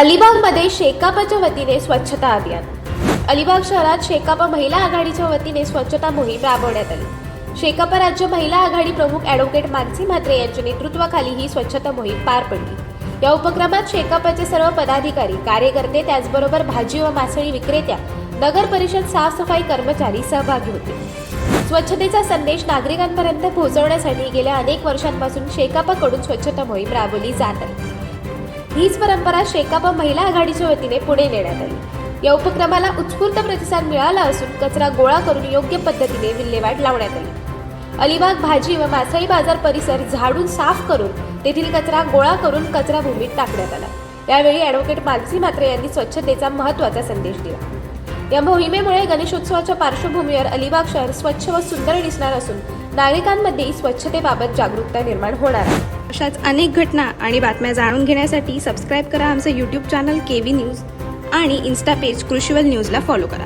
अलिबागमध्ये शेकापच्या वतीने स्वच्छता अभियान। अलिबाग शहरात शेकाप महिला आघाडीच्या वतीने स्वच्छता मोहीम राबवण्यात आली। शेकाप राज्य महिला आघाडी प्रमुख ॲडव्होकेट मानसी म्हात्रे यांच्या नेतृत्वाखाली ही स्वच्छता मोहीम पार पडली। या उपक्रमात शेकापचे सर्व पदाधिकारी, कार्यकर्ते, त्याचबरोबर भाजी व मासळी विक्रेत्या, नगर परिषद साफसफाई कर्मचारी सहभागी होते। स्वच्छतेचा संदेश नागरिकांपर्यंत पोहोचवण्यासाठी गेल्या अनेक वर्षांपासून शेकापकडून स्वच्छता मोहीम राबवली जात आहे। हीच परंपरा शेकाप महिला आघाडीच्या वतीने पुढे नेण्यात आली। या उपक्रमाला उत्स्फूर्त प्रतिसाद मिळाला असून कचरा गोळा करून योग्य पद्धतीने विल्हेवाट लावण्यात आली। अलिबाग भाजी व मासळी बाजार परिसर झाडून साफ करून तेथील कचरा गोळा करून कचरा भूमीत टाकण्यात आला। यावेळी ॲडव्होकेट मानसी म्हात्रे यांनी स्वच्छतेचा महत्त्वाचा संदेश दिला। या मोहिमेमुळे गणेशोत्सवाच्या पार्श्वभूमीवर अलिबाग शहर स्वच्छ व सुंदर दिसणार असून नागरिकांमध्ये स्वच्छतेबाबत जागरूकता निर्माण होणार आहे। अशाच अनेक घटना आणि बातम्या जाणून घेण्यासाठी सबस्क्राईब करा आमचं यूट्यूब चॅनल केव्ही न्यूज आणि इन्स्टा पेज कृषीवल न्यूजला फॉलो करा।